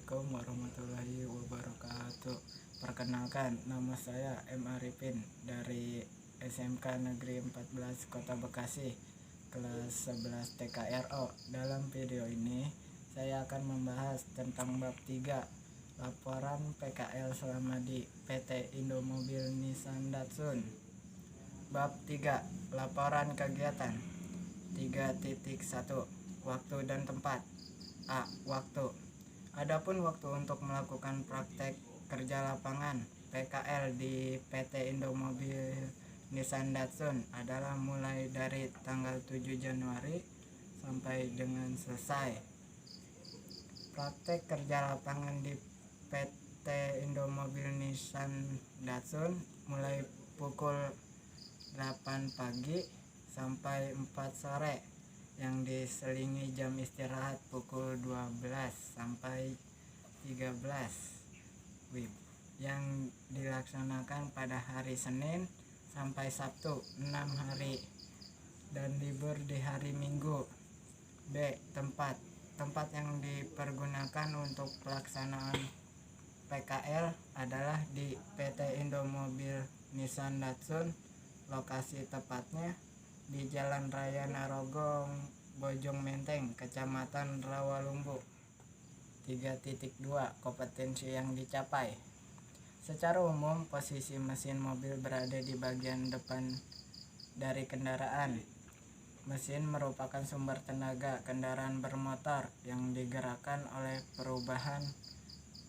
Assalamualaikum warahmatullahi wabarakatuh. Perkenalkan, nama saya M. Arifin dari SMK Negeri 14 Kota Bekasi, kelas 11 TKRO. Dalam video ini, saya akan membahas tentang bab 3, laporan PKL selama di PT Indomobil Nissan Datsun. Bab 3, laporan kegiatan. 3.1, waktu dan tempat. A. Waktu. Adapun waktu untuk melakukan praktek kerja lapangan PKL di PT Indomobil Nissan Datsun adalah mulai dari tanggal 7 Januari sampai dengan selesai. Praktek kerja lapangan di PT Indomobil Nissan Datsun mulai pukul 8 pagi sampai 4 sore, yang diselingi jam istirahat pukul 12 sampai 13 WIB, yang dilaksanakan pada hari Senin sampai Sabtu 6 hari dan libur di hari Minggu. B. Tempat yang dipergunakan untuk pelaksanaan PKL adalah di PT Indomobil Nissan Datsun. Lokasi tepatnya di Jalan Raya Narogong, Bojong Menteng, Kecamatan Rawalumbu. 3.2, kompetensi yang dicapai. Secara umum, posisi mesin mobil berada di bagian depan dari kendaraan. Mesin merupakan sumber tenaga kendaraan bermotor yang digerakkan oleh perubahan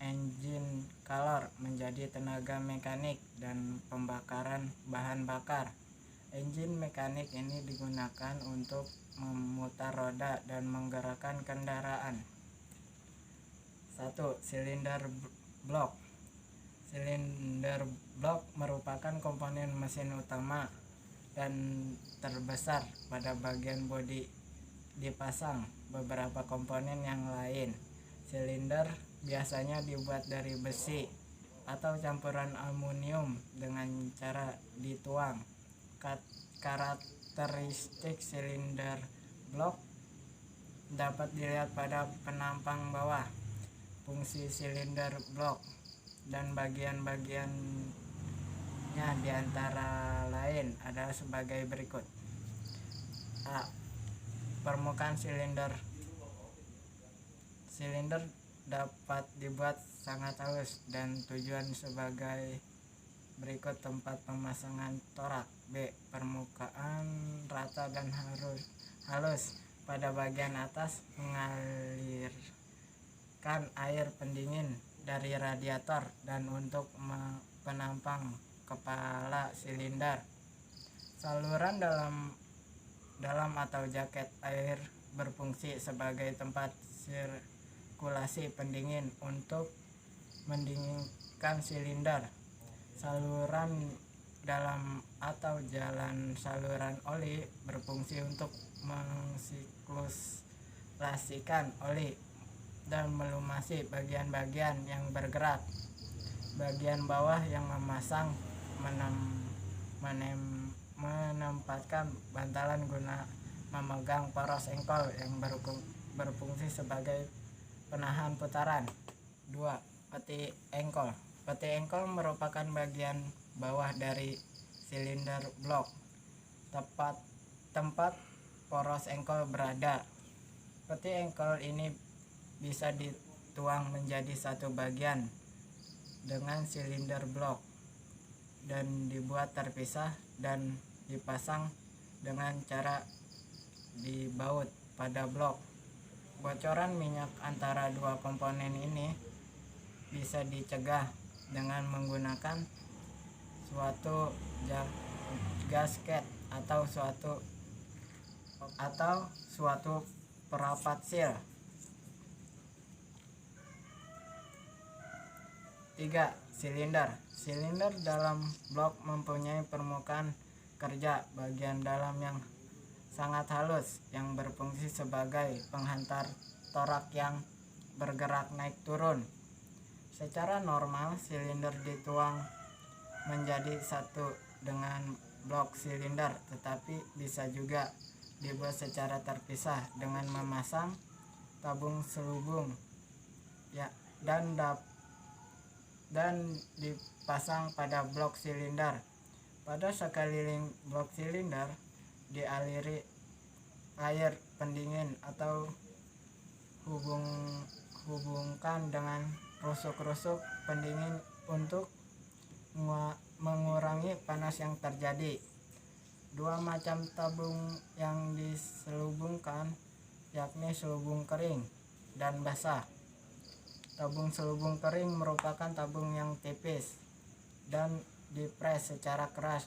engine kalor menjadi tenaga mekanik dan pembakaran bahan bakar. Engine mekanik ini digunakan untuk memutar roda dan menggerakkan kendaraan. 1. Silinder blok. Silinder blok merupakan komponen mesin utama dan terbesar. Pada bagian bodi dipasang beberapa komponen yang lain. Silinder biasanya dibuat dari besi atau campuran aluminium dengan cara dituang. Karakteristik silinder blok dapat dilihat pada penampang bawah. Fungsi silinder blok dan bagian-bagiannya diantara lain adalah sebagai berikut. A. Permukaan silinder. Silinder dapat dibuat sangat halus dan tujuan sebagai berikut: tempat pemasangan torak. B. Permukaan rata dan halus. Pada bagian atas mengalirkan air pendingin dari radiator dan untuk penampang kepala silinder. Saluran dalam atau jaket air berfungsi sebagai tempat sirkulasi pendingin untuk mendinginkan silinder. Saluran dalam atau jalan saluran oli berfungsi untuk mensiklasikan oli dan melumasi bagian-bagian yang bergerak. Bagian bawah yang memasang menempatkan bantalan guna memegang poros engkol yang berfungsi sebagai penahan putaran. 2. Peti engkol. Peti engkol merupakan bagian bawah dari silinder blok, tempat poros engkol berada. Peti engkol ini bisa dituang menjadi satu bagian dengan silinder blok dan dibuat terpisah dan dipasang dengan cara dibaut pada blok. Bocoran minyak antara dua komponen ini bisa dicegah dengan menggunakan suatu gasket atau suatu perapat seal. 3. Silinder. Silinder dalam blok mempunyai permukaan kerja bagian dalam yang sangat halus yang berfungsi sebagai penghantar torak yang bergerak naik turun. Secara normal, silinder dituang menjadi satu dengan blok silinder, tetapi bisa juga dibuat secara terpisah dengan memasang tabung selubung dan dipasang pada blok silinder. Pada sekeliling blok silinder dialiri air pendingin atau hubungkan dengan rusuk-rusuk pendingin untuk mengurangi panas yang terjadi. Dua macam tabung yang diselubungkan yakni selubung kering dan basah. Tabung selubung kering merupakan tabung yang tipis dan dipres secara keras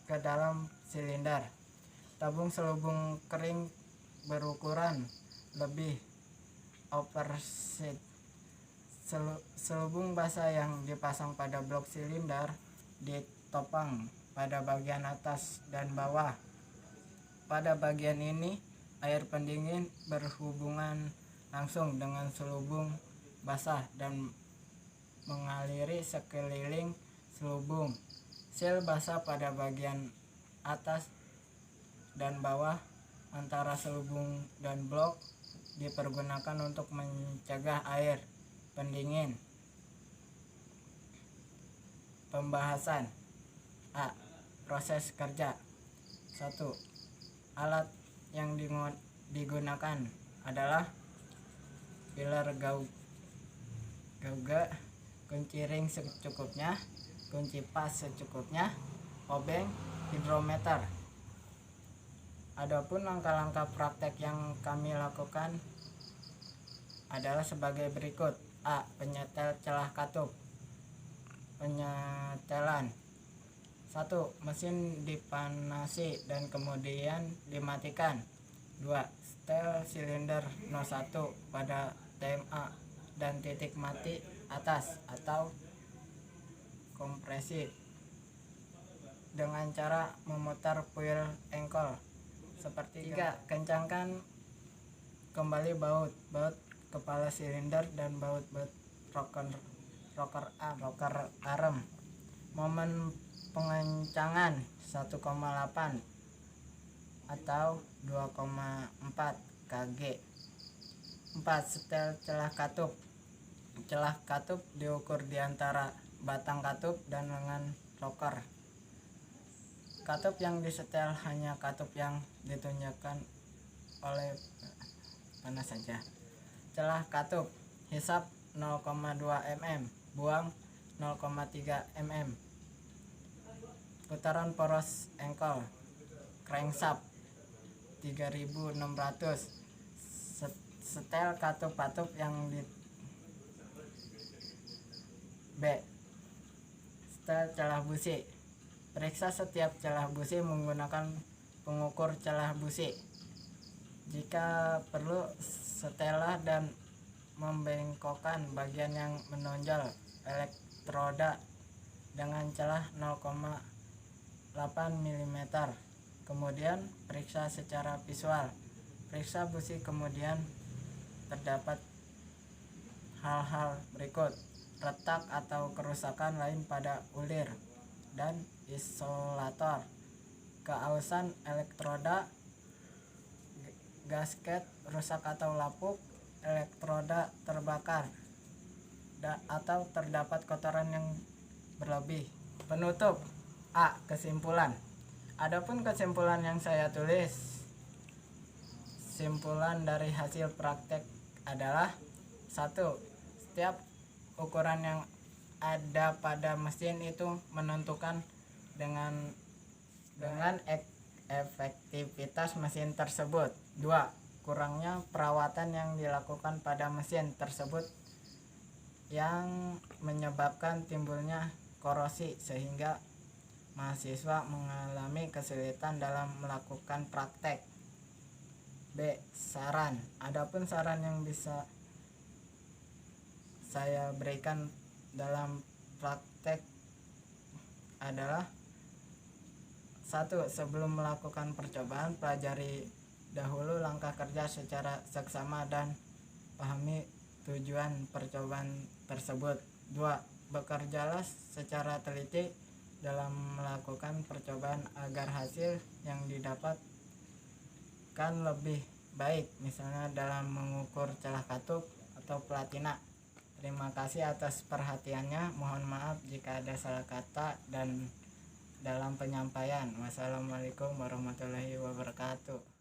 ke dalam silinder. Tabung selubung kering berukuran lebih oversize. Selubung basah yang dipasang pada blok silinder ditopang pada bagian atas dan bawah. Pada bagian ini air pendingin berhubungan langsung dengan selubung basah dan mengaliri sekeliling selubung. Sel basah pada bagian atas dan bawah antara selubung dan blok dipergunakan untuk mencegah air pendingin. Pembahasan. A. Proses kerja. 1. Alat yang digunakan adalah pilar gauge, kunci ring secukupnya, kunci pas secukupnya, obeng, hidrometer. Adapun langkah-langkah praktek yang kami lakukan adalah sebagai berikut. A. Penyetel celah katup. Penyetelan. 1. Mesin dipanasi dan kemudian dimatikan. 2. Setel silinder 01 pada TMA dan titik mati atas atau kompresi dengan cara memutar fuel engkol seperti 3. Kencangkan kembali baut kepala silinder dan baut rocker arm. Momen pengencangan 1,8 atau 2,4 kg. 4. Setel celah katup. Celah katup diukur di antara batang katup dan lengan rocker. Katup yang disetel hanya katup yang ditunjukkan oleh panas saja. Celah katup hisap 0,2 mm, buang 0,3 mm. Putaran poros engkol crankshaft 3600. Setel katup-katup yang di B. Setel celah busi. Periksa setiap celah busi menggunakan pengukur celah busi. Jika perlu, setelah dan membengkokkan bagian yang menonjol elektroda dengan celah 0,8 mm. Kemudian periksa secara visual. Periksa busi, kemudian terdapat hal-hal berikut: retak atau kerusakan lain pada ulir dan isolator, keausan elektroda, gasket rusak atau lapuk, elektroda terbakar, atau terdapat kotoran yang berlebih. Penutup. A. Kesimpulan. Adapun kesimpulan yang saya tulis, simpulan dari hasil praktek adalah: 1. Setiap ukuran yang ada pada mesin itu menentukan dengan efektivitas mesin tersebut. 2. Kurangnya perawatan yang dilakukan pada mesin tersebut yang menyebabkan timbulnya korosi sehingga mahasiswa mengalami kesulitan dalam melakukan praktek. B. Saran. Adapun saran yang bisa saya berikan dalam praktek adalah: 1. Sebelum melakukan percobaan, pelajari dahulu langkah kerja secara seksama dan pahami tujuan percobaan tersebut. 2. Bekerjalah secara teliti dalam melakukan percobaan agar hasil yang didapatkan lebih baik, misalnya dalam mengukur celah katup atau platina. Terima kasih atas perhatiannya. Mohon maaf jika ada salah kata dan dalam penyampaian. Wassalamualaikum warahmatullahi wabarakatuh.